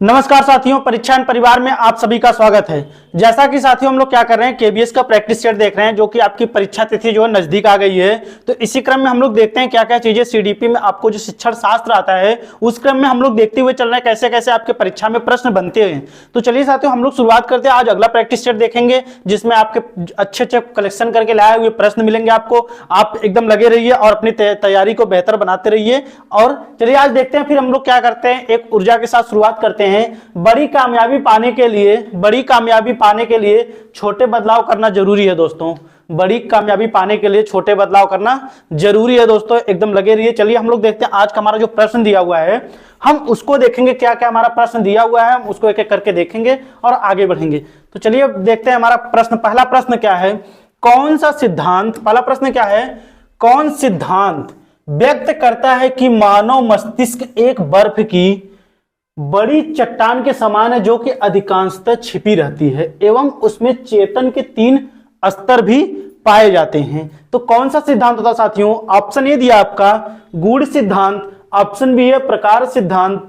नमस्कार साथियों, परीक्षा एंड परिवार में आप सभी का स्वागत है। जैसा कि साथियों हम लोग क्या कर रहे हैं, केबीएस का प्रैक्टिस सेट देख रहे हैं, जो कि आपकी परीक्षा तिथि जो है नजदीक आ गई है। तो इसी क्रम में हम लोग देखते हैं क्या क्या चीजें सीडीपी में आपको जो शिक्षण शास्त्र आता है उस क्रम में हम लोग देखते हुए चल रहे हैं कैसे कैसे आपके परीक्षा में प्रश्न बनते हैं। तो चलिए साथियों हम लोग शुरुआत करते हैं। आज अगला प्रैक्टिस सेट देखेंगे जिसमें आपके अच्छे अच्छे कलेक्शन करके लाए हुए प्रश्न मिलेंगे आपको। आप एकदम लगे रहिए और अपनी तैयारी को बेहतर बनाते रहिए। और चलिए आज देखते हैं फिर हम लोग क्या करते हैं, एक ऊर्जा के साथ शुरुआत करते हैं। बड़ी कामयाबी पाने के लिए छोटे बदलाव करना जरूरी है दोस्तों। बड़ी कामयाबी पाने के लिए छोटे बदलाव करना जरूरी है दोस्तों, एकदम लगे रहिए। चलिए हम लोग देखते हैं आज का हमारा जो प्रश्न दिया हुआ है हम उसको देखेंगे, क्या क्या हमारा प्रश्न दिया हुआ है हम उसको एक एक करके देखेंगे और आगे बढ़ेंगे। तो चलिए देखते हैं हमारा प्रश्न। पहला प्रश्न क्या है, कौन सा सिद्धांत, पहला प्रश्न क्या है, कौन सिद्धांत व्यक्त करता है कि मानव मस्तिष्क एक बर्फ की बड़ी चट्टान के समान है जो कि अधिकांशतः छिपी रहती है एवं उसमें चेतन के 3 स्तर भी पाए जाते हैं। तो कौन सा सिद्धांत होता साथियों? ऑप्शन ए दिया आपका गूढ़ सिद्धांत, ऑप्शन बी है प्रकार सिद्धांत,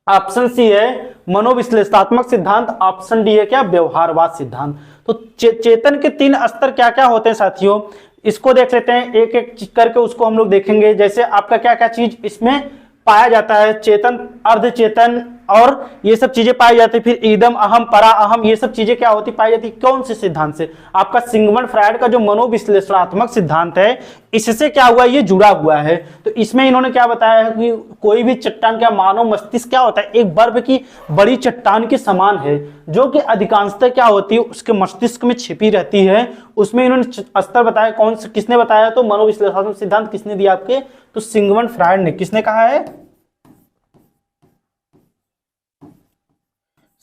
ऑप्शन सी है मनोविश्लेषणात्मक सिद्धांत, ऑप्शन डी है क्या व्यवहारवाद सिद्धांत। तो चेतन के 3 स्तर क्या क्या होते हैं साथियों, इसको देख लेते हैं एक एक करके, उसको हम लोग देखेंगे। जैसे आपका क्या क्या चीज इसमें पाया जाता है, चेतन, अर्धचेतन और ये सब चीजें पाई जाती है। फिर ईदम, अहम, परा अहम, ये सब चीजें क्या होती पाई जाती कौन से सिद्धांत से? आपका सिगमंड फ्रायड का जो मनोविश्लेषणात्मक सिद्धांत है इससे क्या हुआ, ये जुड़ा हुआ है। तो इसमें इन्होंने क्या बताया है कि कोई भी चट्टान क्या मानव मस्तिष्क क्या होता है, एक बर्फ की बड़ी चट्टान के समान है जो कि अधिकांशतः क्या होती है उसके मस्तिष्क में छिपी रहती है। उसमें इन्होंने स्तर बताया, कौन से किसने बताया? तो मनोविश्लेषणात्मक सिद्धांत किसने दिया आपके? तो सिगमंड फ्रायड ने। किसने कहा है?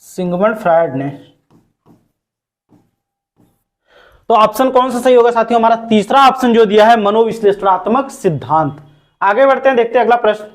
सिगमंड फ्रायड ने। तो ऑप्शन कौन सा सही होगा साथियों? हमारा तीसरा ऑप्शन जो दिया है मनोविश्लेषणात्मक सिद्धांत। आगे बढ़ते हैं, देखते हैं अगला प्रश्न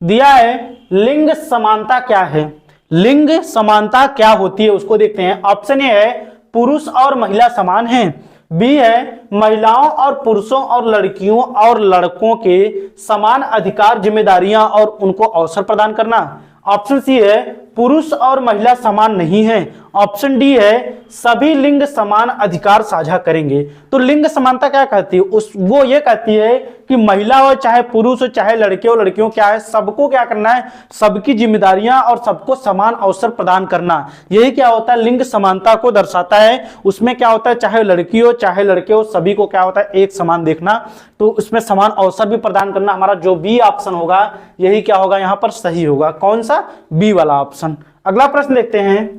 दिया है, लिंग समानता क्या है? लिंग समानता क्या होती है उसको देखते हैं। ऑप्शन ए है पुरुष और महिला समान हैं, बी है महिलाओं और पुरुषों और लड़कियों और लड़कों के समान अधिकार, जिम्मेदारियां और उनको अवसर प्रदान करना, ऑप्शन सी है पुरुष और महिला समान नहीं है, ऑप्शन डी है सभी लिंग समान अधिकार साझा करेंगे। तो लिंग समानता क्या कहती है? वो ये कहती है कि महिला हो चाहे पुरुष हो चाहे लड़के हो लड़कियों, क्या है सबको क्या करना है, सबकी जिम्मेदारियां और सबको समान अवसर प्रदान करना। यही क्या होता है, लिंग समानता को दर्शाता है। उसमें क्या होता है, चाहे लड़की हो चाहे लड़के हो सभी को क्या होता है एक समान देखना, तो उसमें समान अवसर भी प्रदान करना। हमारा जो बी ऑप्शन होगा यही क्या होगा यहाँ पर सही होगा। कौन सा? बी वाला ऑप्शन। अगला प्रश्न देखते हैं,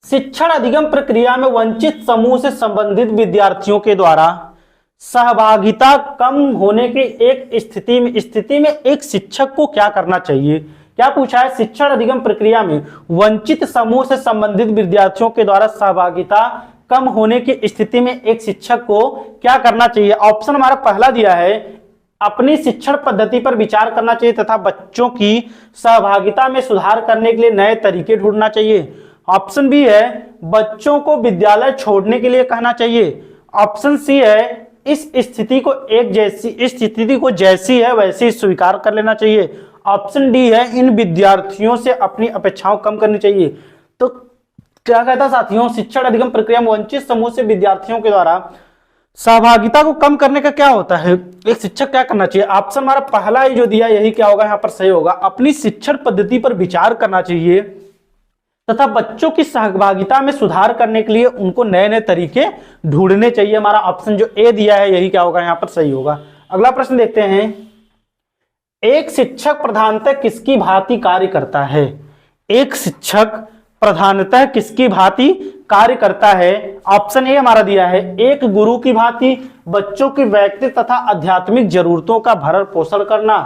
शिक्षण अधिगम प्रक्रिया में वंचित समूह से संबंधित विद्यार्थियों के द्वारा सहभागिता कम होने की एक स्थिति में एक शिक्षक को क्या करना चाहिए? क्या पूछा है? शिक्षण अधिगम प्रक्रिया में वंचित समूह से संबंधित विद्यार्थियों के द्वारा सहभागिता कम होने की स्थिति में एक शिक्षक को क्या करना चाहिए? ऑप्शन हमारा पहला दिया है अपनी शिक्षण पद्धति पर विचार करना चाहिए तथा बच्चों की सहभागिता में सुधार करने के लिए नए तरीके ढूंढना चाहिए, ऑप्शन बी है बच्चों को विद्यालय छोड़ने के लिए कहना चाहिए, ऑप्शन सी है इस स्थिति को जैसी है वैसी स्वीकार कर लेना चाहिए, ऑप्शन डी है इन विद्यार्थियों से अपनी अपेक्षाओं कम करनी चाहिए। तो क्या कहता साथियों, शिक्षण अधिगम प्रक्रिया में वंचित समूह से विद्यार्थियों के द्वारा सहभागिता को कम करने का क्या होता है, एक शिक्षक क्या करना चाहिए? ऑप्शन हमारा पहला ही जो दिया यही क्या होगा यहाँ पर सही होगा, अपनी शिक्षण पद्धति पर विचार करना चाहिए तथा बच्चों की सहभागिता में सुधार करने के लिए उनको नए नए तरीके ढूंढने चाहिए। हमारा ऑप्शन जो ए दिया है यही क्या होगा यहाँ पर सही होगा। अगला प्रश्न देखते हैं, एक शिक्षक प्रधानतः किसकी भांति कार्य करता है? एक शिक्षक प्रधानतः किसकी भांति कार्य करता है? ऑप्शन ए हमारा दिया है एक गुरु की भांति बच्चों की व्यक्तिगत तथा आध्यात्मिक जरूरतों का भरण पोषण करना,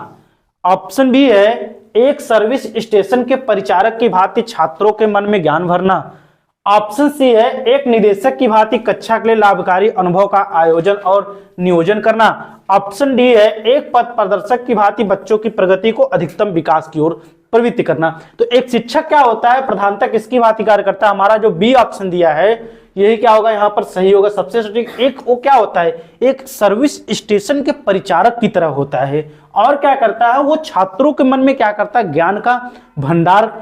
ऑप्शन बी है एक सर्विस स्टेशन के परिचारक की भांति छात्रों के मन में ज्ञान भरना, ऑप्शन सी है एक निदेशक की भांति कक्षा के लिए लाभकारी अनुभव का आयोजन और नियोजन करना, ऑप्शन डी है एक पथ प्रदर्शक की भांति बच्चों की प्रगति को अधिकतम विकास की ओर प्रवृत्ति करना। तो एक शिक्षक क्या होता है, प्रधानतः किसकी भांति कार्य करता है? हमारा जो बी ऑप्शन दिया है यही क्या होगा यहाँ पर सही होगा। सबसे सटीक एक वो क्या होता है, एक सर्विस स्टेशन के परिचारक की तरह होता है और क्या करता है वो छात्रों के मन में क्या करता है, ज्ञान का भंडार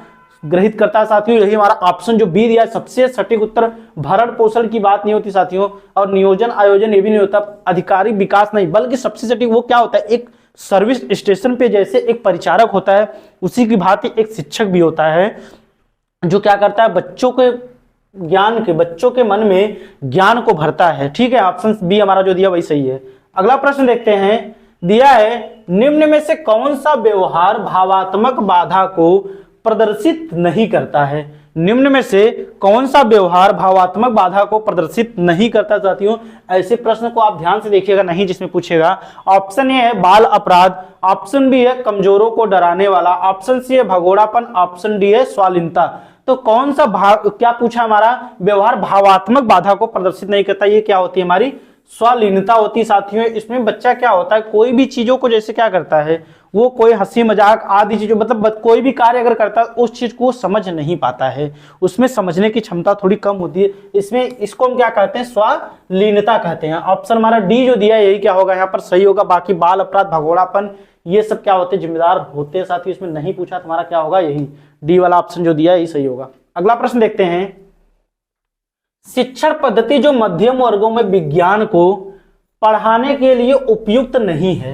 ग्रहित करता है साथियों। यही हमारा ऑप्शन जो बी दिया है सबसे सटीक उत्तर। भरण पोषण की बात नहीं होती साथियों, और नियोजन आयोजन ये भी नहीं होता, अधिकारी विकास नहीं, बल्कि सबसे सटीक वो क्या होता है, एक सर्विस स्टेशन पे जैसे एक परिचारक होता है उसी की भांति एक शिक्षक भी होता है, जो क्या करता है, बच्चों के मन में ज्ञान को भरता है। ठीक है, ऑप्शन बी हमारा जो दिया वही सही है। अगला प्रश्न देखते हैं, दिया है निम्न में से कौन सा व्यवहार भावात्मक बाधा को प्रदर्शित नहीं करता है। निम्न में से कौन सा व्यवहार भावात्मक बाधा को प्रदर्शित नहीं करता साथियों। ऐसे प्रश्न को आप ध्यान से देखिएगा, नहीं जिसमें पूछेगा। ऑप्शन ए है बाल अपराध, ऑप्शन बी है कमजोरों को डराने वाला, ऑप्शन सी है भगोड़ापन, ऑप्शन डी है स्वालीनता। तो कौन सा भाव क्या पूछा हमारा, व्यवहार भावात्मक बाधा को प्रदर्शित नहीं करता, ये क्या होती है हमारी स्वालीनता होती है साथियों। इसमें बच्चा क्या होता है, कोई भी चीजों को जैसे क्या करता है, वो कोई हंसी मजाक आदि चीजों, मतलब कोई भी कार्य अगर करता है उस चीज को समझ नहीं पाता है, उसमें समझने की क्षमता थोड़ी कम होती है। इसमें इसको हम क्या कहते हैं, स्वालीनता कहते हैं। ऑप्शन हमारा डी जो दिया है यही क्या होगा यहाँ पर सही होगा। बाकी बाल अपराध भगोड़ापन ये सब क्या होते हैं, जिम्मेदार होते हैं साथियों। इसमें नहीं पूछा तुम्हारा क्या होगा, यही डी वाला ऑप्शन जो दिया है यही सही होगा। अगला प्रश्न देखते हैं, शिक्षण पद्धति जो मध्यम वर्गों में विज्ञान को पढ़ाने के लिए उपयुक्त नहीं है।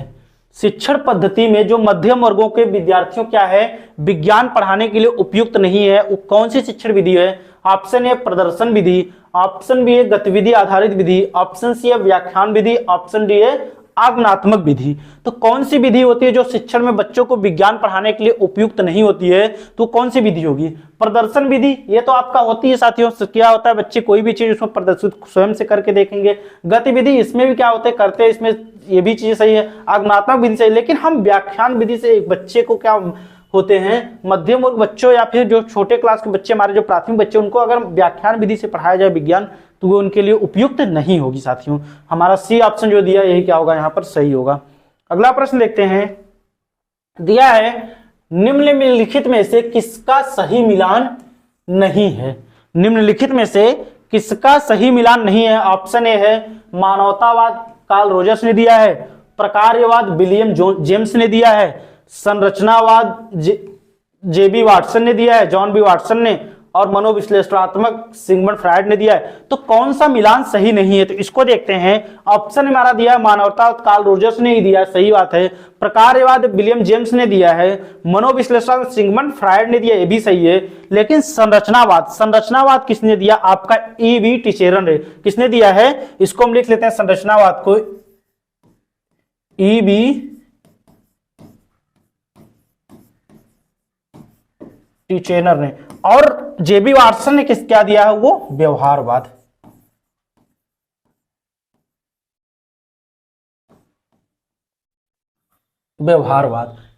शिक्षण पद्धति में जो मध्यम वर्गों के विद्यार्थियों क्या है, विज्ञान पढ़ाने के लिए उपयुक्त नहीं है, वो कौन सी शिक्षण विधि है। ऑप्शन ए प्रदर्शन विधि, ऑप्शन बी है गतिविधि आधारित विधि, ऑप्शन सी है व्याख्यान विधि, ऑप्शन डी है आगमनात्मक विधि। तो कौन सी विधि होती है जो शिक्षण में बच्चों को विज्ञान पढ़ाने के लिए उपयुक्त नहीं होती है, तो कौन सी विधि होगी। प्रदर्शन विधि ये तो आपका होती है साथियों, क्या होता है बच्चे कोई भी चीज उसमें प्रदर्शित स्वयं से करके देखेंगे। गतिविधि इसमें भी क्या होता है करते हैं, इसमें ये भी चीज सही है। आगमनात्मक विधि सही, लेकिन हम व्याख्यान विधि से एक बच्चे को क्या होते हैं, मध्यम वर्ग बच्चों या फिर जो छोटे क्लास के बच्चे हमारे जो प्राथमिक बच्चे, उनको अगर व्याख्यान विधि से पढ़ाया जाए विज्ञान तो वो उनके लिए उपयुक्त नहीं होगी साथियों। हमारा सी ऑप्शन जो दिया यही क्या होगा यहाँ पर सही होगा। अगला प्रश्न देखते हैं, दिया है निम्नलिखित में से किसका सही मिलान नहीं है। निम्नलिखित में से किसका सही मिलान नहीं है। ऑप्शन ए है मानवतावाद, कार्ल रोजर्स ने दिया है। प्रकार्यवाद, विलियम जेम्स ने दिया है। संरचनावाद, जेबी वाटसन ने दिया है, जॉन बी वाटसन ने। और मनोविश्लेषणात्मक सिगमंड फ्रायड ने दिया है। तो कौन सा मिलान सही नहीं है, तो इसको देखते हैं। ऑप्शन हमारा दिया है मानवतावाद, कार्ल रोजर्स ने ही दिया है, सही बात है। प्रकार्यवाद विलियम जेम्स ने दिया है। मनोविश्लेषण सिगमंड फ्रायड ने दिया, ये भी सही है। लेकिन संरचनावाद किसने दिया, आपका ई.बी. टिचेरन ने किसने दिया है, इसको हम लिख लेते हैं संरचनावाद को, ई.बी. टिचेनर ने। और जेबी वाटसन ने किस क्या दिया है, वो व्यवहारवाद।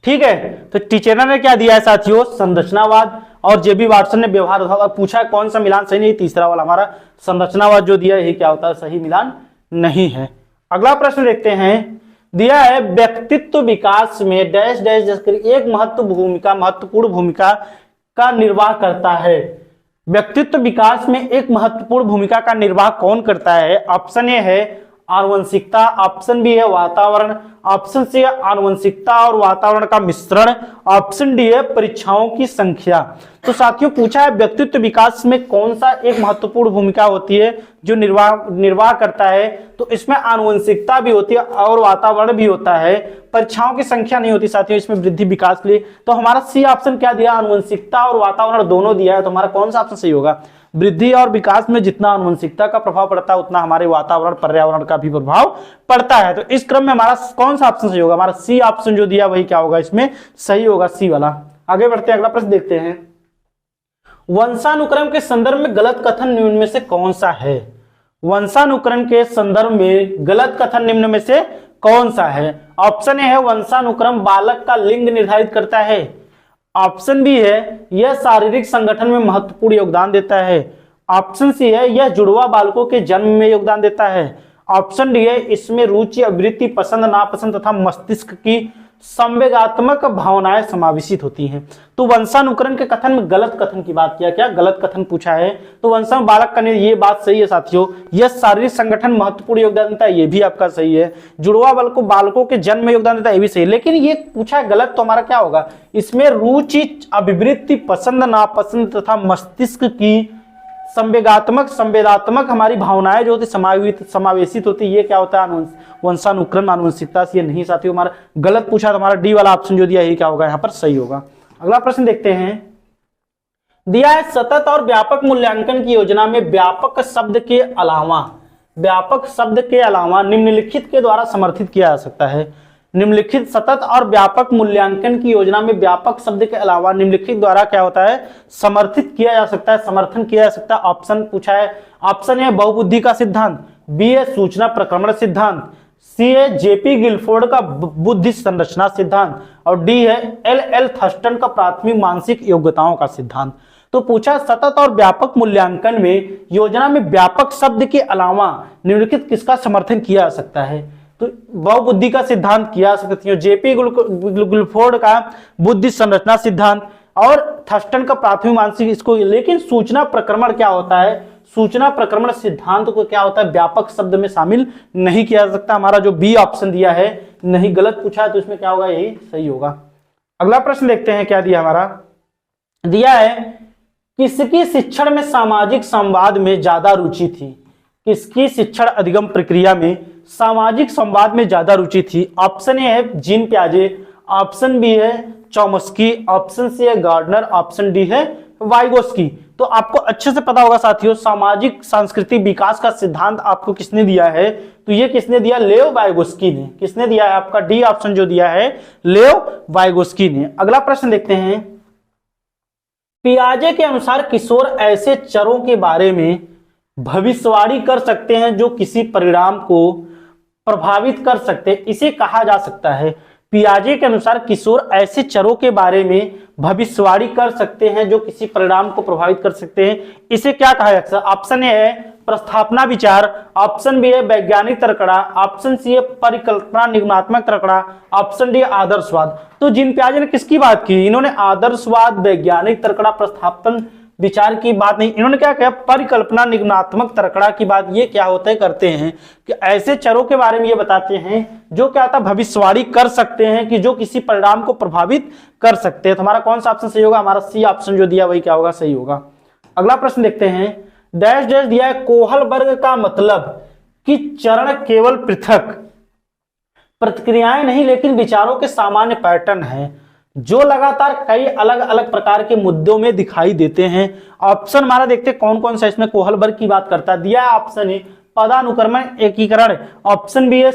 ठीक है, तो टिचेनर ने क्या दिया है साथियों, संरचनावाद, और जेबी वाटसन ने व्यवहारवाद। पूछा कौन सा मिलान सही नहीं, तीसरा वाला हमारा संरचनावाद जो दिया है यही क्या होता है, सही मिलान नहीं है। अगला प्रश्न देखते हैं, दिया है व्यक्तित्व विकास में डैश डैश एक महत्वपूर्ण भूमिका का निर्वाह करता है। व्यक्तित्व विकास में एक महत्वपूर्ण भूमिका का निर्वाह कौन करता है। ऑप्शन ए है आनुवंशिकता, ऑप्शन बी है वातावरण, ऑप्शन सी है आनुवंशिकता और वातावरण का मिश्रण, ऑप्शन डी है परीक्षाओं की संख्या। तो साथियों पूछा है व्यक्तित्व विकास में कौन सा एक महत्वपूर्ण भूमिका होती है जो निर्वाह करता है, तो इसमें आनुवंशिकता भी होती है और वातावरण भी होता है, परीक्षाओं की संख्या नहीं होती साथियों इसमें वृद्धि विकास के लिए। तो हमारा सी ऑप्शन क्या दिया, आनुवंशिकता और वातावरण दोनों दिया है, तो हमारा कौन सा ऑप्शन सही होगा। वृद्धि और विकास में जितना आनुवंशिकता का प्रभाव पड़ता है उतना हमारे वातावरण पर्यावरण का भी प्रभाव पड़ता है। तो इस क्रम में हमारा कौन सा ऑप्शन सही होगा, हमारा सी ऑप्शन जो दिया वही क्या होगा इसमें सही होगा, सी वाला। आगे बढ़ते हैं, अगला प्रश्न देखते हैं, वंशानुक्रम के संदर्भ में गलत कथन निम्न में से कौन सा है। वंशानुक्रम के संदर्भ में गलत कथन निम्न में से कौन सा है। ऑप्शन ए है वंशानुक्रम बालक का लिंग निर्धारित करता है, ऑप्शन बी है यह शारीरिक संगठन में महत्वपूर्ण योगदान देता है, ऑप्शन सी है यह जुड़वा बालकों के जन्म में योगदान देता है, ऑप्शन डी है इसमें रुचि अभिवृत्ति पसंद नापसंद तथा मस्तिष्क की संवेगात्मक भावनाएं समावेशित होती हैं। तो वंशानुकरण के कथन में गलत कथन की बात किया, क्या गलत कथन पूछा है। तो वंशानुकरण बालक करने, ये बात सही है साथियों। यह शारीरिक संगठन महत्वपूर्ण योगदान देता है, ये भी आपका सही है। जुड़वा बल को बालकों के जन्म में योगदान देता है, ये भी सही है। लेकिन ये पूछा है गलत, तो हमारा क्या होगा इसमें, रुचि, अभिवृत्ति, पसंद नापसंद तथा मस्तिष्क की संवेदात्मक हमारी भावनाएं जो होती समावेशित होती, ये क्या होता है वंशानुक्रम आनुवंशिकता से। ये नहीं साथियों, हमारा गलत पूछा, तो हमारा डी वाला ऑप्शन जो दिया ये क्या होगा यहाँ पर सही होगा। अगला प्रश्न देखते हैं, दिया है सतत और व्यापक मूल्यांकन की योजना में व्यापक शब्द के अलावा निम्नलिखित के द्वारा समर्थित किया जा सकता है। निम्नलिखित सतत और व्यापक मूल्यांकन की योजना में व्यापक शब्द के अलावा निम्नलिखित द्वारा क्या होता है समर्थित किया जा सकता है, समर्थन किया जा सकता है। ऑप्शन पूछा है, ऑप्शन ए बहुबुद्धि का सिद्धांत, बी है सूचना प्रक्रमण सिद्धांत, सी है जेपी गिलफोर्ड का बुद्धि संरचना सिद्धांत, और डी है एल थर्स्टन का प्राथमिक मानसिक योग्यताओं का सिद्धांत। तो पूछा सतत और व्यापक मूल्यांकन में योजना में व्यापक शब्द के अलावा निम्नलिखित किसका समर्थन किया जा सकता है। तो बहुबुद्धि का सिद्धांत किया सकती है, जेपी गिलफोर्ड का बुद्धि संरचना सिद्धांत और थर्स्टन का प्राथमिक मानसिक इसको। लेकिन सूचना प्रक्रमण क्या होता है, सूचना प्रक्रमण सिद्धांत को क्या होता है व्यापक शब्द में शामिल नहीं किया जा सकता। हमारा जो बी ऑप्शन दिया है नहीं, गलत पूछा है, तो इसमें क्या होगा यही सही होगा। अगला प्रश्न देखते हैं क्या दिया हमारा, दिया है किसकी शिक्षण में सामाजिक संवाद में ज्यादा रुचि थी। किसकी शिक्षण अधिगम प्रक्रिया में सामाजिक संवाद में ज्यादा रुचि थी। ऑप्शन ए है जीन प्याजे, ऑप्शन बी है चॉम्स्की, ऑप्शन सी है गार्डनर, ऑप्शन डी है वाइगोस्की। तो आपको अच्छे से पता होगा साथियों, सामाजिक सांस्कृतिक विकास का सिद्धांत आपको किसने दिया है, तो ये किसने दिया, लेव वाइगोस्की ने। किसने दिया है, आपका डी ऑप्शन जो दिया है लेव वाइगोस्की ने। अगला प्रश्न देखते हैं, पियाजे के अनुसार किशोर ऐसे चरों के बारे में भविष्यवाणी कर सकते हैं जो किसी परिणाम को प्रभावित कर सकते हैं, इसे कहा जा सकता है। पियाजे के अनुसार किशोर ऐसे चरों के बारे में भविष्यवाणी कर सकते हैं जो किसी परिणाम को प्रभावित कर सकते हैं, इसे क्या कहा जा सकता है। ऑप्शन ए है प्रस्थापना विचार, ऑप्शन बी है वैज्ञानिक तर्कड़ा, ऑप्शन सी है परिकल्पना निगमनात्मक तर्कड़ा, ऑप्शन डी आदर्शवाद। तो जिन पियाजे ने किसकी बात की, इन्होंने आदर्शवाद, वैज्ञानिक तर्कड़ा, प्रस्थापन विचार की बात नहीं, इन्होंने क्या किया परिकल्पना निगमनात्मक तर्कड़ा की बात। ये क्या होता है करते हैं कि ऐसे चरों के बारे में ये बताते हैं जो क्या था भविष्यवाणी कर सकते हैं कि जो किसी परिणाम को प्रभावित कर सकते हैं। तो हमारा कौन सा ऑप्शन सही होगा, हमारा सी ऑप्शन जो दिया वही क्या होगा सही होगा। अगला प्रश्न देखते हैं, डैश डैश दिया है कोहल वर्ग का मतलब कि चरण केवल पृथक प्रतिक्रियाएं नहीं लेकिन विचारों के सामान्य पैटर्न हैं जो लगातार कई अलग अलग प्रकार के मुद्दों में दिखाई देते हैं। ऑप्शन हमारा देखते हैं कौन कौन सा इसमें कोहल वर्ग की बात करता है। दिया है ऑप्शन ए पदानुक्रमण एकीकरण, ऑप्शन बी है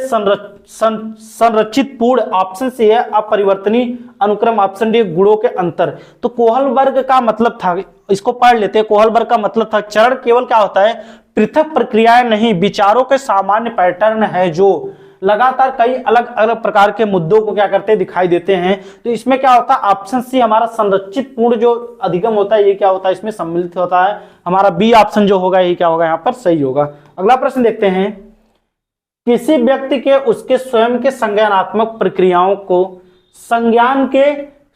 संरचित पूर्ण, ऑप्शन सी है अपरिवर्तनीय अनुक्रम, ऑप्शन डी गुणों के अंतर। तो कोहल वर्ग का मतलब था, इसको पढ़ लेते हैं, कोहल वर्ग का मतलब था चरण केवल क्या होता है पृथक प्रक्रियाएं नहीं विचारों के सामान्य पैटर्न है जो लगातार कई अलग अलग प्रकार के मुद्दों को क्या करते दिखाई देते हैं। तो इसमें क्या होता है ऑप्शन सी हमारा संरचित पूर्ण जो अधिगम होता है ये क्या होता है इसमें सम्मिलित होता है। हमारा बी ऑप्शन जो होगा ये क्या होगा यहाँ पर सही होगा। अगला प्रश्न देखते हैं, किसी व्यक्ति के उसके स्वयं के संज्ञानात्मक प्रक्रियाओं को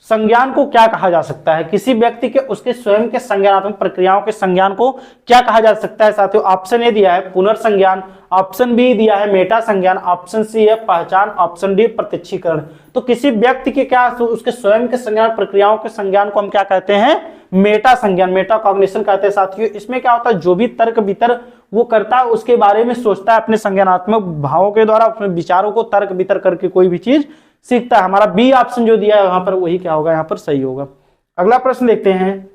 संज्ञान को क्या कहा जा सकता है। किसी व्यक्ति के उसके स्वयं के संज्ञानात्मक प्रक्रियाओं के संज्ञान को क्या कहा जा सकता है साथियों। ऑप्शन ए दिया है पुनर्संज्ञान, ऑप्शन बी दिया है मेटा संज्ञान, ऑप्शन सी है पहचान, ऑप्शन डी प्रत्यक्षीकरण। तो किसी व्यक्ति के क्या उसके स्वयं के संज्ञान प्रक्रियाओं के संज्ञान को हम क्या कहते हैं मेटा संज्ञान, मेटा कॉग्निशन कहते हैं साथियों। इसमें क्या होता है जो भी तर्क वितर्क वो करता है उसके बारे में सोचता है अपने संज्ञानात्मक भावों के द्वारा, अपने विचारों को तर्क वितर्क करके कोई भी चीज सीखता है। हमारा बी ऑप्शन जो दिया है वहां पर वही क्या होगा यहाँ पर सही होगा। अगला प्रश्न देखते हैं,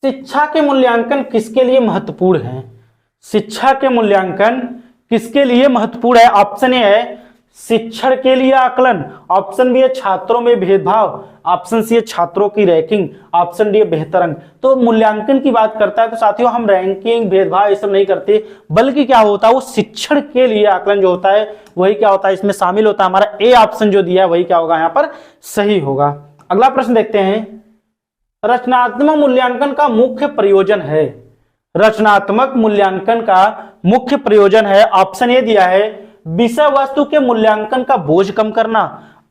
शिक्षा के मूल्यांकन किसके लिए महत्वपूर्ण है। शिक्षा के मूल्यांकन किसके लिए महत्वपूर्ण है। ऑप्शन ए है शिक्षण के लिए आकलन, ऑप्शन बी है छात्रों में भेदभाव, ऑप्शन सी है छात्रों की रैंकिंग, ऑप्शन डी है बेहतर अंक। तो मूल्यांकन की बात करता है तो साथियों हम रैंकिंग भेदभाव ये सब नहीं करते, बल्कि क्या होता है वो शिक्षण के लिए आकलन जो होता है वही क्या होता है इसमें शामिल होता है। हमारा ए ऑप्शन जो दिया है वही क्या होगा यहाँ पर सही होगा। अगला प्रश्न देखते हैं, रचनात्मक मूल्यांकन का मुख्य प्रयोजन है। रचनात्मक मूल्यांकन का मुख्य प्रयोजन है, ऑप्शन ए दिया है विषय वस्तु के मूल्यांकन का बोझ कम करना,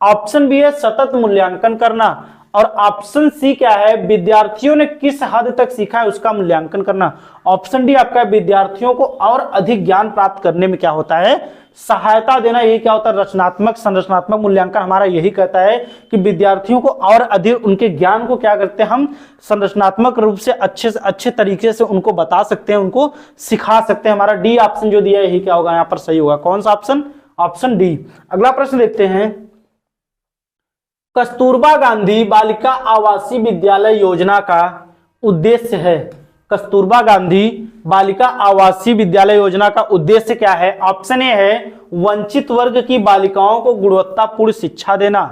ऑप्शन बी है सतत मूल्यांकन करना, और ऑप्शन सी क्या है, विद्यार्थियों ने किस हद तक सीखा है उसका मूल्यांकन करना। ऑप्शन डी आपका विद्यार्थियों को और अधिक ज्ञान प्राप्त करने में क्या होता है, सहायता देना। यही क्या होता है, रचनात्मक संरचनात्मक मूल्यांकन हमारा यही कहता है कि विद्यार्थियों को और अधिक उनके ज्ञान को क्या करते हैं, हम संरचनात्मक रूप से अच्छे तरीके से उनको बता सकते हैं, उनको सिखा सकते हैं। हमारा डी ऑप्शन जो दिया है यही क्या होगा यहाँ पर सही होगा। कौन सा ऑप्शन, ऑप्शन डी। अगला प्रश्न देखते हैं, कस्तूरबा गांधी बालिका आवासीय विद्यालय योजना का उद्देश्य है। कस्तूरबा गांधी बालिका आवासीय विद्यालय योजना का उद्देश्य क्या है। ऑप्शन ए है वंचित वर्ग की बालिकाओं को गुणवत्तापूर्ण शिक्षा देना।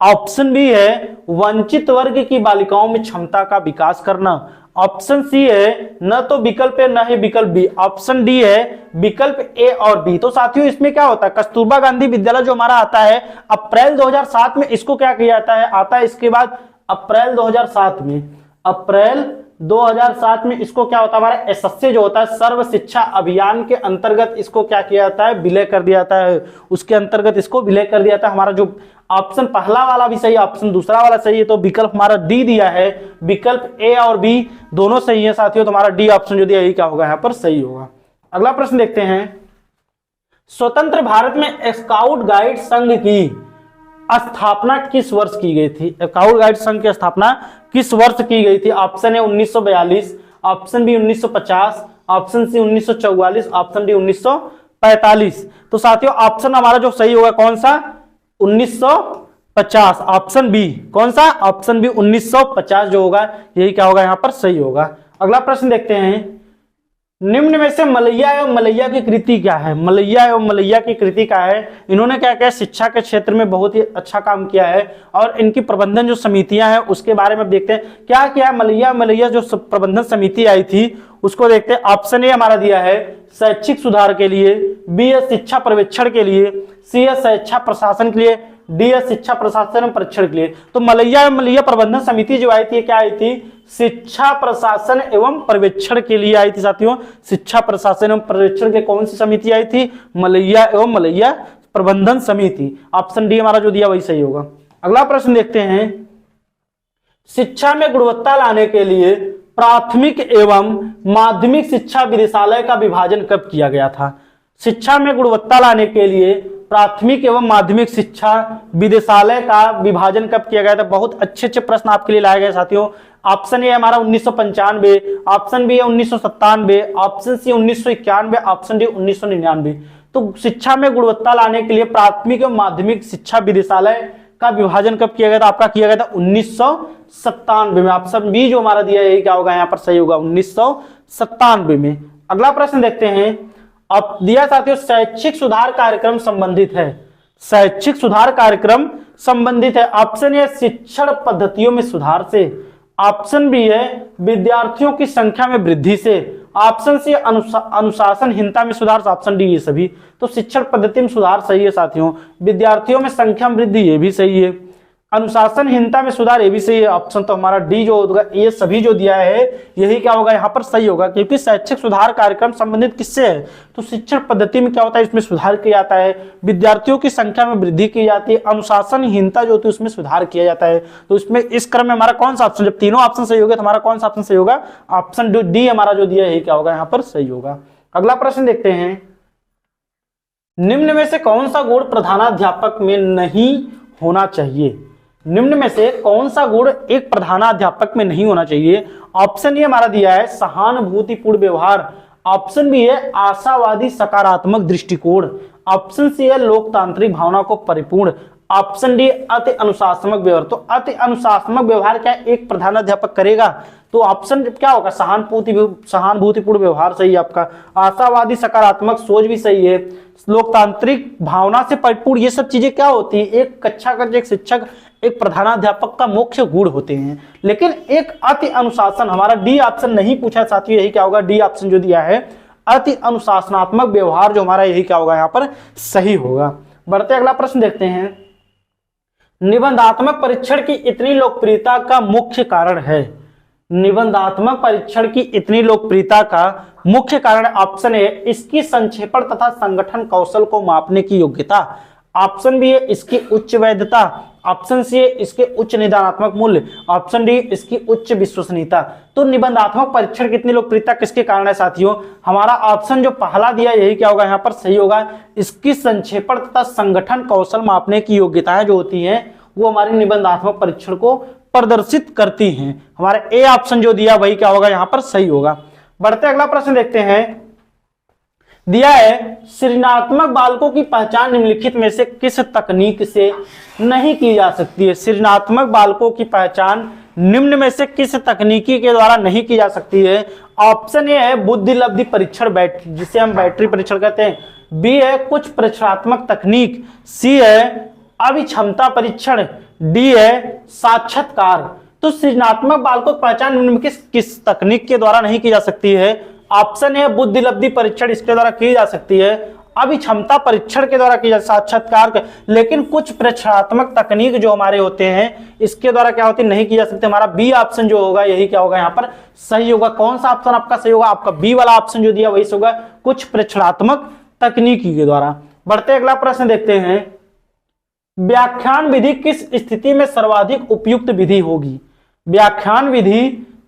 ऑप्शन बी है वंचित वर्ग की बालिकाओं में क्षमता का विकास करना। ऑप्शन सी है न तो विकल्प ए न ही विकल्प बी। ऑप्शन डी है विकल्प ए और बी। तो साथियों इसमें क्या होता है, कस्तूरबा गांधी विद्यालय जो हमारा आता है अप्रैल 2007 में, इसको क्या किया जाता है, आता है इसके बाद अप्रैल 2007 में, अप्रैल 2007 में इसको क्या होता है, हमारा एसएससी जो होता है सर्व शिक्षा अभियान के अंतर्गत इसको क्या किया जाता है, विलय कर दिया जाता है, उसके अंतर्गत इसको विलय कर दिया जाता है। हमारा जो ऑप्शन पहला वाला भी सही, ऑप्शन दूसरा वाला सही है, तो विकल्प हमारा डी दिया है, विकल्प ए और बी दोनों सही है साथियों। तो हमारा डी ऑप्शन जो दिया यही क्या होगा, यहाँ पर सही होगा। अगला प्रश्न देखते हैं, स्वतंत्र भारत में स्काउट गाइड संघ की स्थापना किस वर्ष की गई थी। स्काउट गाइड संघ की स्थापना किस वर्ष की गई थी। Option A 1942, option B 1950, option C 1944, option D 1945। तो साथियों ऑप्शन हमारा जो सही होगा कौन सा, 1950, ऑप्शन बी। कौन सा, ऑप्शन बी 1950 जो होगा यही क्या होगा यहाँ पर सही होगा। अगला प्रश्न देखते हैं, निम्न में से मलैया एवं मलैया की कृति क्या है। मलैया एवं मलैया की कृति क्या है, इन्होंने क्या किया, शिक्षा के क्षेत्र में बहुत ही अच्छा काम किया है, और इनकी प्रबंधन जो समितियां हैं उसके बारे में देखते हैं क्या किया है। मलैया जो प्रबंधन समिति आई थी उसको देखते हैं। ऑप्शन ए हमारा दिया है शैक्षिक सुधार के लिए, बी है शिक्षा पर्यवेक्षण के लिए, सी है शिक्षा प्रशासन के लिए, डी है शिक्षा प्रशासन एवं परीक्षण के लिए। तो मलैया प्रबंधन समिति जो आई थी क्या आई थी, शिक्षा प्रशासन एवं पर्यवेक्षण के लिए आई थी साथियों। शिक्षा प्रशासन एवं पर्यवेक्षण के कौन सी समिति आई थी, मलैया एवं मलैया प्रबंधन समिति। ऑप्शन डी हमारा जो दिया वही सही होगा। अगला प्रश्न देखते हैं, शिक्षा में गुणवत्ता लाने के लिए प्राथमिक एवं माध्यमिक शिक्षा विद्यालय का विभाजन कब किया गया था। शिक्षा में गुणवत्ता लाने के लिए प्राथमिक एवं माध्यमिक शिक्षा विद्यालय का विभाजन कब किया गया था। बहुत अच्छे प्रश्न आपके लिए लाए गए साथियों। ऑप्शन ए हमारा 1995, ऑप्शन बी है 1997, ऑप्शन सी 1991, ऑप्शन डी 1999। तो शिक्षा में गुणवत्ता लाने के लिए प्राथमिक एवं माध्यमिक शिक्षा विद्यालय का विभाजन कब किया गया था, आपका किया गया था 1997 में। ऑप्शन बी जो हमारा दिया है क्या होगा यहाँ पर सही होगा, 1997 में। अगला प्रश्न देखते हैं, अब दिया साथियों शैक्षिक सुधार कार्यक्रम संबंधित है। शैक्षिक सुधार कार्यक्रम संबंधित है। ऑप्शन ए शिक्षण पद्धतियों में सुधार से, ऑप्शन बी है विद्यार्थियों की संख्या में वृद्धि से, ऑप्शन सी अनुशासनहीनता में सुधार, ऑप्शन डी ये सभी। तो शिक्षण पद्धति में सुधार सही है साथियों, विद्यार्थियों में संख्या में वृद्धि ये भी सही है, अनुशासनहीनता में सुधार ये भी सही है। ऑप्शन तो हमारा डी जो होगा, ये सभी जो दिया है यही क्या होगा यहाँ पर सही होगा, क्योंकि शैक्षिक सुधार कार्यक्रम संबंधित किससे है, तो शिक्षण पद्धति में क्या होता है, इसमें सुधार किया जाता है, विद्यार्थियों की संख्या में वृद्धि की जाती है, अनुशासनहीनता जो होती है उसमें सुधार किया जाता है। तो इसमें इस क्रम में हमारा कौन सा ऑप्शन, जब तीनों ऑप्शन सही होगा तो हमारा कौन सा ऑप्शन सही होगा, ऑप्शन डी हमारा जो दिया है क्या होगा यहाँ पर सही होगा। अगला प्रश्न देखते हैं, निम्न में से कौन सा गुण प्रधानाध्यापक में नहीं होना चाहिए। निम्न में से कौन सा गुण एक प्रधानाध्यापक में नहीं होना चाहिए। ऑप्शन ए हमारा दिया है सहानुभूतिपूर्ण व्यवहार, ऑप्शन बी है आशावादी सकारात्मक दृष्टिकोण, ऑप्शन सी है लोकतांत्रिक भावना को परिपूर्ण, ऑप्शन डी अति अनुशासनात्मक व्यवहार। तो अति अनुशासनात्मक व्यवहार क्या एक प्रधानाध्यापक करेगा, तो ऑप्शन क्या होगा, सहानुभूतिपूर्ण व्यवहार सही है आपका, आशावादी सकारात्मक सोच भी सही है, लोकतांत्रिक भावना से परिपूर्ण, ये सब चीजें क्या होती है, एक कक्षा का एक शिक्षक एक प्रधानाध्यापक का मुख्य गुण होते हैं। लेकिन एक अति अनुशासन, हमारा डी ऑप्शन नहीं पूछा साथियों, यही क्या होगा, डी ऑप्शन जो दिया है अति अनुशासनात्मक व्यवहार जो हमारा यही क्या होगा यहाँ पर सही होगा। बढ़ते अगला प्रश्न देखते हैं, निबंधात्मक परीक्षण की इतनी लोकप्रियता का मुख्य कारण है। निबंधात्मक परीक्षण की इतनी लोकप्रियता का मुख्य कारण ऑप्शन ए इसकी संक्षेपण तथा संगठन कौशल को मापने की योग्यता, ऑप्शन बी है इसकी उच्च वैधता, ऑप्शन सी है इसके उच्च निदानात्मक मूल्य, ऑप्शन डी इसकी उच्च विश्वसनीयता। तो निबंधात्मक परीक्षण कितनी लोकप्रियता किसके कारण है साथियों? हमारा ऑप्शन जो पहला दिया यही क्या होगा यहाँ पर सही होगा। इसकी संक्षेपण तथा संगठन कौशल मापने की योग्यताएं जो होती हैं वो हमारे निबंधात्मक परीक्षण को प्रदर्शित करती हैं। हमारा ए ऑप्शन जो दिया वही क्या होगा यहाँ पर सही होगा। बढ़ते अगला प्रश्न देखते हैं। दिया है सृजनात्मक बालकों की पहचान निम्नलिखित में से किस तकनीक से नहीं की जा सकती है? सृजनात्मक बालकों की पहचान निम्न में से किस तकनीकी के द्वारा नहीं की जा सकती है? ऑप्शन ए है बुद्धि लब्धि परीक्षण, बैटरी जिसे हम बैटरी परीक्षण कहते हैं, बी है कुछ परीक्षणात्मक तकनीक, सी है अभिक्षमता परीक्षण, डी है साक्षात्कार। तो सृजनात्मक बालकों की पहचान निम्न में किस तकनीक के द्वारा नहीं की जा सकती है? ऑप्शन है बुद्धि लब्धि परीक्षण इसके द्वारा की जा सकती है, अभिक्षमता परीक्षण के द्वारा की जा साक्षात्कार, लेकिन कुछ परीक्षणात्मक तकनीक जो हमारे होते हैं इसके द्वारा क्या होती नहीं की जा सकती। हमारा बी ऑप्शन जो होगा यही क्या होगा यहाँ पर सही होगा। कौन सा ऑप्शन आपका सही होगा? आपका बी वाला ऑप्शन जो दिया वही होगा, कुछ परीक्षणात्मक तकनीकी के द्वारा। बढ़ते अगला प्रश्न देखते हैं। व्याख्यान विधि किस स्थिति में सर्वाधिक उपयुक्त विधि होगी? व्याख्यान विधि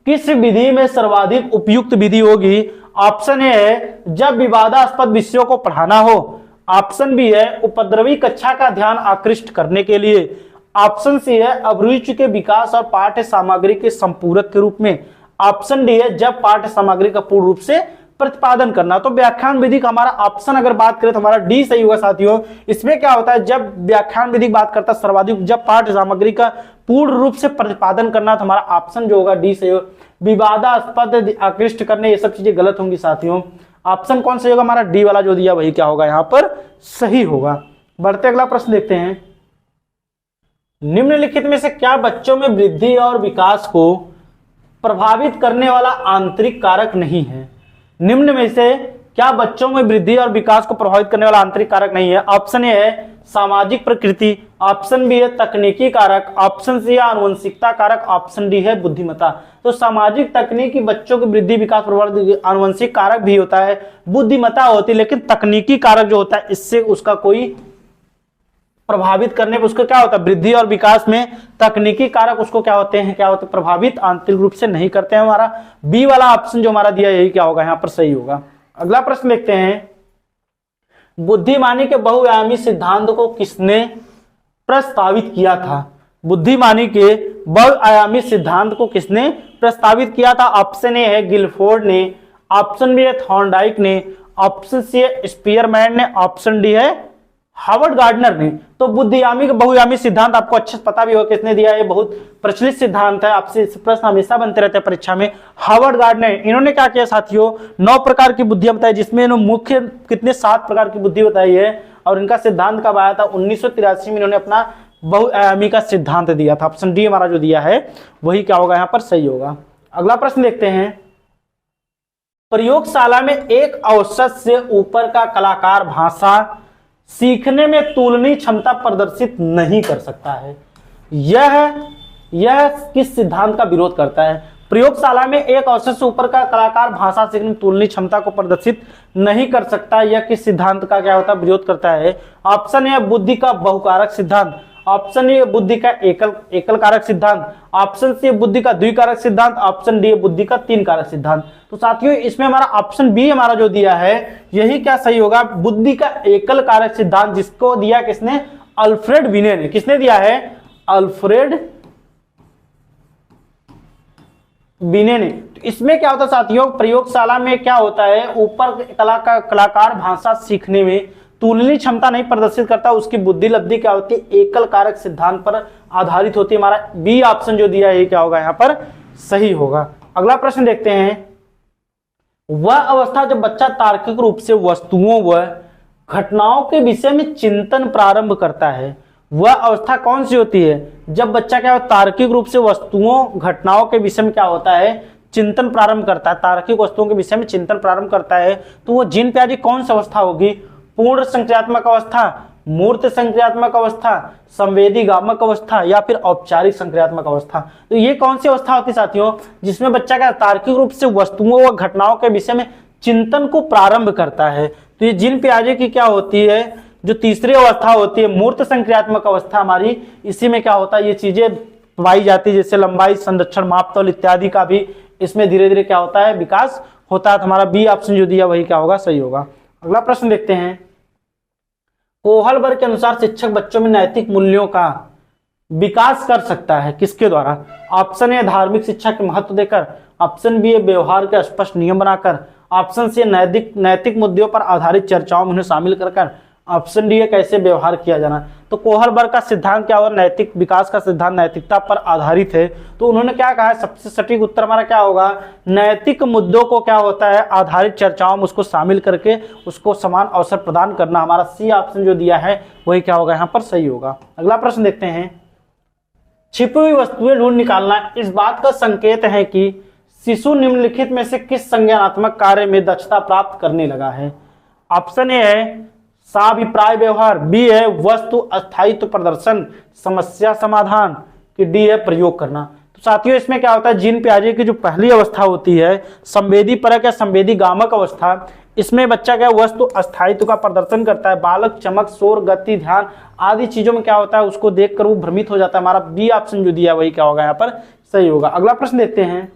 किस विधि में सर्वाधिक उपयुक्त विधि होगी? ऑप्शन ए है जब विवादास्पद विषयों को पढ़ाना हो, ऑप्शन बी है उपद्रवी कक्षा का ध्यान आकृष्ट करने के लिए, ऑप्शन सी है अभिरुचि के विकास और पाठ्य सामग्री के संपूरक के रूप में, ऑप्शन डी है जब पाठ्य सामग्री का पूर्ण रूप से प्रतिपादन करना। तो व्याख्यान विधि का हमारा ऑप्शन अगर बात करें तो हमारा डी सही होगा साथियों। इसमें क्या होता है जब व्याख्यान विधि की बात करता है सर्वाधिक जब पाठ्य सामग्री का पूर्ण रूप से प्रतिपादन करना, तो हमारा ऑप्शन जो होगा डी सही होगा। विवादास्पद आकृष्ट करने ये सब चीजें गलत होंगी साथियों। ऑप्शन कौन सही होगा? हमारा डी वाला जो दिया वही क्या होगा यहाँ पर सही होगा। बढ़ते अगला प्रश्न देखते हैं। निम्नलिखित में से क्या बच्चों में वृद्धि और विकास को प्रभावित करने वाला आंतरिक कारक नहीं है? निम्न में से क्या बच्चों में वृद्धि और विकास को प्रभावित करने वाला आंतरिक कारक नहीं है? ऑप्शन ए है सामाजिक प्रकृति, ऑप्शन बी है तकनीकी कारक, ऑप्शन सी है आनुवंशिकता कारक, ऑप्शन डी है बुद्धिमत्ता। तो सामाजिक तकनीकी बच्चों की वृद्धि विकास प्रभावित, आनुवंशिक कारक भी होता है, बुद्धिमत्ता होती है, लेकिन तकनीकी कारक जो होता है इससे उसका कोई प्रभावित करने पर उसको क्या होता है वृद्धि और विकास में तकनीकी कारक उसको क्या होते हैं प्रभावित आंतरिक रूप से नहीं करते हैं। हमारा बी वाला ऑप्शन जो हमारा दिया यही क्या होगा यहाँ पर सही होगा। अगला प्रश्न देखते हैं। बुद्धिमानी के बहुआयामी सिद्धांत को किसने प्रस्तावित किया था? बुद्धिमानी के बहुआयामी सिद्धांत को किसने प्रस्तावित किया था? ऑप्शन ए है गिलफोर्ड ने, ऑप्शन बी है थॉर्नडाइक ने, ऑप्शन सी है स्पीयरमैन ने, ऑप्शन डी है हार्वर्ड गार्डनर ने। तो बुद्धियामी का बहुयामी सिद्धांत आपको अच्छे से पता भी होगा किसने दिया है, बहुत प्रचलित सिद्धांत है, आपसे प्रश्न हमेशा बनते रहते हैं परीक्षा में। हार्वर्ड गार्डनर इन्होंने क्या किया साथियों 9 प्रकार की बुद्धियां बताई, जिसमें इन्होंने मुख्य कितने 7 प्रकार की बुद्धि बताई है, और इनका सिद्धांत कब आया था 1983 में इन्होंने अपना बहुआयामी का सिद्धांत दिया था। ऑप्शन डी हमारा जो दिया है वही क्या होगा यहाँ पर सही होगा। अगला प्रश्न देखते हैं। प्रयोगशाला में एक औसत से ऊपर का कलाकार भाषा सीखने में तुलनीय क्षमता प्रदर्शित नहीं कर सकता है। यह किस सिद्धांत का विरोध करता है? प्रयोगशाला में एक औसत से ऊपर का कलाकार भाषा सीखने में तुलनीय क्षमता को प्रदर्शित नहीं कर सकता, यह किस सिद्धांत का क्या होता है विरोध करता है? ऑप्शन ए बुद्धि का बहुकारक सिद्धांत, ऑप्शन ए बुद्धि का एकल कारक सिद्धांत, ऑप्शन सी बुद्धि का द्विकारक सिद्धांत, ऑप्शन डी बुद्धि का 3 कारक सिद्धांत। तो साथियों इसमें हमारा ऑप्शन बी हमारा जो दिया है यही क्या सही होगा, बुद्धि का एकल कारक सिद्धांत, जिसको दिया किसने? अल्फ्रेड बिने ने। किसने दिया है? अल्फ्रेड बिने ने। तो इसमें क्या होता है साथियों प्रयोगशाला में क्या होता है ऊपर कलाकार भाषा सीखने में तुलनीय क्षमता नहीं प्रदर्शित करता, उसकी बुद्धि लब्धि क्या होती है एकल कारक सिद्धांत पर आधारित होती है। हमारा बी ऑप्शन जो दिया है क्या होगा यहाँ पर सही होगा। अगला प्रश्न देखते हैं। वह अवस्था जब बच्चा तार्किक रूप से वस्तुओं व घटनाओं के विषय में चिंतन प्रारंभ करता है, वह अवस्था कौन सी होती है? जब बच्चा क्या तार्किक रूप से वस्तुओं घटनाओं के विषय में क्या होता है चिंतन प्रारंभ करता है, तार्किक वस्तुओं के विषय में चिंतन प्रारंभ करता है, तो वो जीन प्याजी कौन सी अवस्था होगी? पूर्ण संक्रियात्मक अवस्था, मूर्त संक्रियात्मक अवस्था, संवेदी गामक अवस्था, या फिर औपचारिक संक्रियात्मक अवस्था। तो ये कौन सी अवस्था होती है साथियों जिसमें बच्चा का तार्किक रूप से वस्तुओं व घटनाओं के विषय में चिंतन को प्रारंभ करता है? तो ये जीन पियाजे की क्या होती है जो तीसरी अवस्था होती है मूर्त संक्रियात्मक अवस्था हमारी, इसी में क्या होता है ये चीजें पाई जाती है, जैसे लंबाई, संरक्षण, मापतौल इत्यादि का भी इसमें धीरे धीरे क्या होता है विकास होता है। तो हमारा बी ऑप्शन जो दिया वही क्या होगा सही होगा। अगला प्रश्न देखते हैं, कोहलबर्ग के अनुसार शिक्षक बच्चों में नैतिक मूल्यों का विकास कर सकता है किसके द्वारा? ऑप्शन ए धार्मिक शिक्षा के महत्व देकर, ऑप्शन बी व्यवहार के स्पष्ट नियम बनाकर, ऑप्शन सी नैतिक मुद्दों पर आधारित चर्चाओं में उन्हें शामिल कर, ऑप्शन डी कैसे व्यवहार किया जाना। तो कोहलबर्ग का सिद्धांत क्या हुआ? नैतिक विकास का सिद्धांत नैतिकता पर आधारित है। तो उन्होंने क्या कहा है, सबसे सटीक उत्तर हमारा क्या होगा, नैतिक मुद्दों को क्या होता है आधारित चर्चाओं में उसको शामिल करके उसको समान अवसर प्रदान करना। हमारा सी ऑप्शन जो दिया है वही क्या होगा यहाँ पर सही होगा। अगला प्रश्न देखते हैं, छिपी हुई वस्तुएं ढूंढ निकालना इस बात का संकेत है कि शिशु निम्नलिखित में से किस संज्ञानात्मक कार्य में दक्षता प्राप्त करने लगा है? ऑप्शन ए है साभिप्राय व्यवहार, बी है वस्तु अस्थायित्व प्रदर्शन, समस्या समाधान, कि डी है प्रयोग करना। तो साथियों इसमें क्या होता है, जीन पियाजे की जो पहली अवस्था होती है संवेदी परक या संवेदी गामक अवस्था, इसमें बच्चा क्या वस्तु अस्थायित्व का प्रदर्शन करता है। बालक चमक, शोर, गति, ध्यान आदि चीजों में क्या होता है उसको देखकर वो भ्रमित हो जाता है। हमारा बी ऑप्शन जो दिया वही क्या होगा यहाँ पर सही होगा। अगला प्रश्न देखते हैं,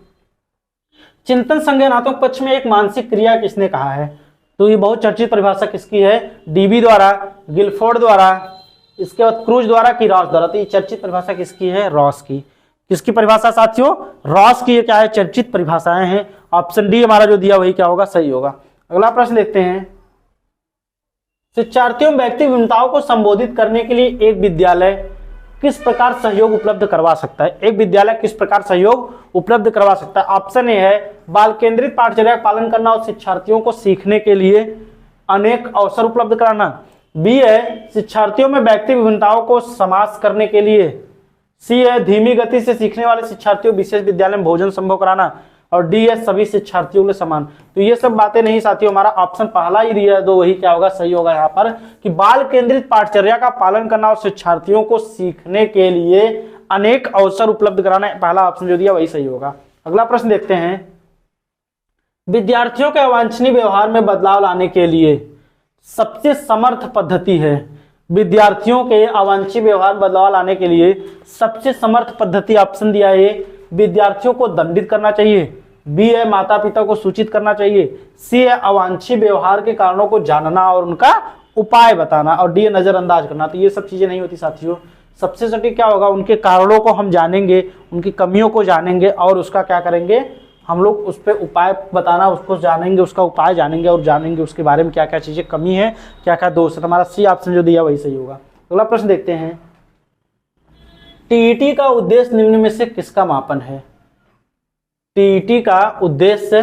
चिंतन संज्ञानात्मक पक्ष में एक मानसिक क्रिया किसने कहा है? तो ये बहुत चर्चित परिभाषा किसकी है? डीबी द्वारा, गिलफोर्ड द्वारा, इसके बाद क्रूज द्वारा कि रॉस द्वारा? तो ये चर्चित परिभाषा किसकी है? रॉस की। किसकी परिभाषा साथियों? रॉस की। ये क्या है चर्चित परिभाषाएं हैं। ऑप्शन डी हमारा जो दिया वही क्या होगा सही होगा। अगला प्रश्न देखते हैं, शिक्षार्थियों में व्यक्ति भिन्नताओं को संबोधित करने के लिए एक विद्यालय किस प्रकार सहयोग उपलब्ध करवा सकता है? एक विद्यालय किस प्रकार सहयोग उपलब्ध करवा सकता है? ऑप्शन ए है बाल केंद्रित पाठचर्या का पालन करना और शिक्षार्थियों को सीखने के लिए अनेक अवसर उपलब्ध कराना, बी है शिक्षार्थियों में व्यक्ति विभिन्नताओं को समाप्त करने के लिए, सी है धीमी गति से सीखने वाले शिक्षार्थियों विशेष विद्यालय में भोजन संभव कराना, और डी है सभी शिक्षार्थियों के समान। तो ये सब बातें नहीं साथियों, हमारा ऑप्शन पहला ही दिया है दो वही क्या होगा सही होगा यहाँ पर, कि बाल केंद्रित पाठचर्या का पालन करना और शिक्षार्थियों को सीखने के लिए अनेक अवसर उपलब्ध कराना, पहला ऑप्शन जो दिया वही सही होगा। अगला प्रश्न देखते हैं, विद्यार्थियों के अवांछनीय व्यवहार में बदलाव लाने के लिए सबसे समर्थ पद्धति है? विद्यार्थियों के अवांछनीय व्यवहार में बदलाव लाने के लिए सबसे समर्थ पद्धति ऑप्शन दिया है विद्यार्थियों को दंडित करना चाहिए, बी है माता पिता को सूचित करना चाहिए, सी है अवांछनीय व्यवहार के कारणों को जानना और उनका उपाय बताना, और डी है नजरअंदाज करना। तो ये सब चीजें नहीं होती साथियों, सबसे सटीक क्या होगा उनके कारणों को हम जानेंगे, उनकी कमियों को जानेंगे और उसका क्या करेंगे हम लोग उस पर उपाय बताना, उसको जानेंगे, उसका उपाय जानेंगे और जानेंगे उसके बारे में क्या क्या चीजें कमी है क्या क्या दोष है। हमारा सी ऑप्शन जो दिया वही सही होगा। अगला प्रश्न देखते हैं, टीईटी का उद्देश्य निम्न में से किसका मापन है? टीईटी का उद्देश्य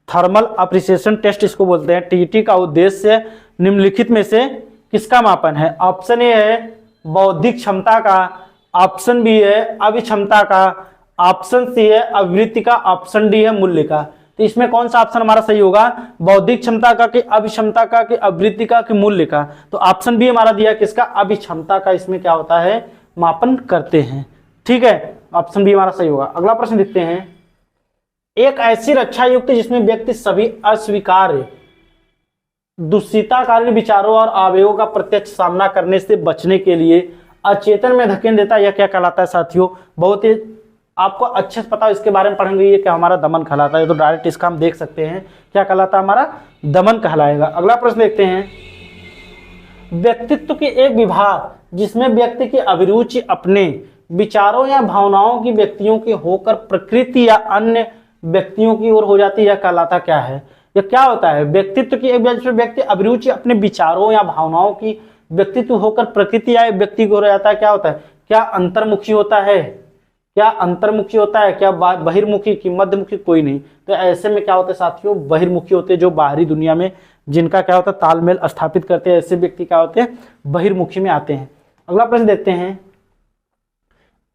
थर्मल अप्रिसिएशन टेस्ट इसको बोलते हैं। टीईटी का उद्देश्य निम्नलिखित में से किसका मापन है? ऑप्शन ए है बौद्धिक क्षमता का, ऑप्शन बी है अभिक्षमता का, ऑप्शन सी है अभिवृत्ति का, ऑप्शन डी है मूल्य का। तो इसमें कौन सा ऑप्शन हमारा सही होगा? बौद्धिक क्षमता का कि अभिक्षमता का कि अभिवृत्ति का कि मूल्य का? तो ऑप्शन बी हमारा दिया किसका? अभिक्षमता का इसमें क्या होता है मापन करते हैं। ठीक है, ऑप्शन बी हमारा सही होगा। अगला प्रश्न देखते हैं, एक ऐसी रक्षा युक्ति जिसमें व्यक्ति सभी अस्वीकार्य दुष्चिताकारी विचारों और आवेगों का प्रत्यक्ष सामना करने से बचने के लिए अचेतन में धकेल देता है, यह क्या कहलाता है साथियों? बहुत ही आपको अच्छे से पता है, इसके बारे में पढ़ेंगे। ये क्या हमारा दमन कहलाता है, तो डायरेक्ट इसका हम देख सकते हैं क्या कहलाता है, हमारा दमन कहलाएगा। अगला प्रश्न देखते हैं, व्यक्तित्व के एक विभाग जिसमें व्यक्ति की अभिरुचि अपने विचारों या भावनाओं की व्यक्तियों की होकर प्रकृति या अन्य व्यक्तियों की ओर हो जाती है, यह कहलाता क्या है? यह क्या होता है? व्यक्तित्व की एक विभाग जिसमें व्यक्ति अभिरुचि अपने विचारों या भावनाओं की व्यक्तित्व होकर प्रकृति या व्यक्ति की ओर हो जाता है, क्या होता है? क्या अंतर्मुखी होता है? क्या अंतर्मुखी होता है? क्या बहिर्मुखी की मध्यमुखी? कोई नहीं। तो ऐसे में क्या होता है साथियों? बहिर्मुखी होते हैं, जो बाहरी दुनिया में जिनका क्या होता है तालमेल स्थापित करते हैं, ऐसे व्यक्ति क्या होते हैं बहिर्मुखी में आते हैं। अगला प्रश्न देखते हैं,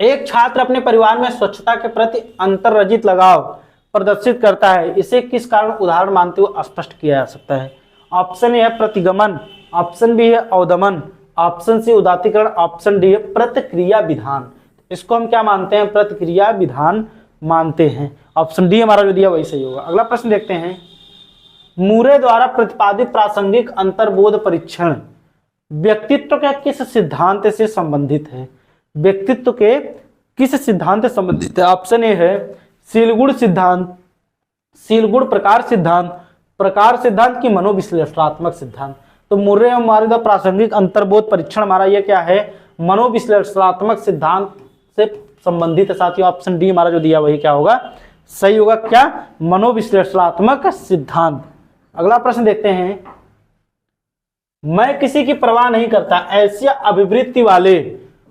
एक छात्र अपने परिवार में स्वच्छता के प्रति अंतर्रजित लगाव प्रदर्शित करता है, इसे किस कारण उदाहरण मानते हुए स्पष्ट किया जा सकता है? ऑप्शन ए है प्रतिगमन, ऑप्शन बी है अवदमन, ऑप्शन सी उदात्तीकरण, ऑप्शन डी है प्रतिक्रिया विधान। इसको हम क्या मानते हैं? प्रतिक्रिया विधान मानते हैं। ऑप्शन डी हमारा जो दिया वही सही होगा। अगला प्रश्न देखते हैं, मूरे द्वारा प्रतिपादित प्रासंगिक अंतर्बोध परीक्षण व्यक्तित्व के किस सिद्धांत से संबंधित है? व्यक्तित्व के किस सिद्धांत से संबंधित है? ऑप्शन ए है सीलगुण सिद्धांत, सीलगुण प्रकार सिद्धांत, प्रकार सिद्धांत की मनोविश्लेषणात्मक सिद्धांत। तो मुर्रे एवं मारिदा प्रासंगिक अंतर्बोध परीक्षण हमारा ये क्या है? मनोविश्लेषणात्मक सिद्धांत से संबंधित है साथियों। ऑप्शन डी हमारा जो दिया वही क्या होगा? सही होगा। क्या? मनोविश्लेषणात्मक सिद्धांत। अगला प्रश्न देखते हैं, मैं किसी की परवाह नहीं करता ऐसी अभिवृत्ति वाले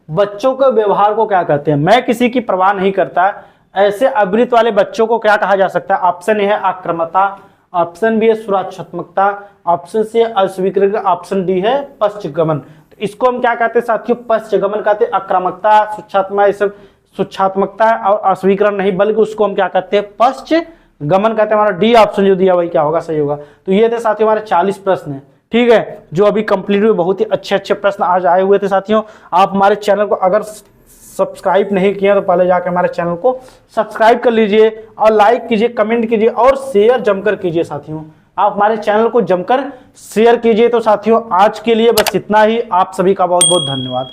बच्चों के व्यवहार को क्या कहते हैं? मैं किसी की परवाह नहीं करता ऐसे अभिवृत्ति वाले बच्चों को क्या कहा जा सकता है? ऑप्शन ए है आक्रामकता, ऑप्शन बी है सुरक्षात्मकता, ऑप्शन सी है अस्वीकृति, ऑप्शन डी है पश्चगमन। तो इसको हम क्या कहते हैं साथियों? पश्चगमन कहते हैं। आक्रामकता, सुरक्षात्मकता, ये सब सुरक्षात्मकता और अस्वीकरण नहीं, बल्कि उसको हम क्या कहते हैं? पश्चगमन कहते हैं। हमारा डी ऑप्शन जो दिया वही क्या होगा? सही होगा। तो ये थे साथियों हमारे 40 प्रश्न है, ठीक है, जो अभी कंप्लीट हुए। बहुत ही अच्छे अच्छे प्रश्न आज आए हुए थे साथियों। आप हमारे चैनल को अगर सब्सक्राइब नहीं किया तो पहले जाकर हमारे चैनल को सब्सक्राइब कर लीजिए और लाइक कीजिए, कमेंट कीजिए और शेयर जमकर कीजिए साथियों। आप हमारे चैनल को जमकर शेयर कीजिए। तो साथियों आज के लिए बस इतना ही। आप सभी का बहुत बहुत धन्यवाद।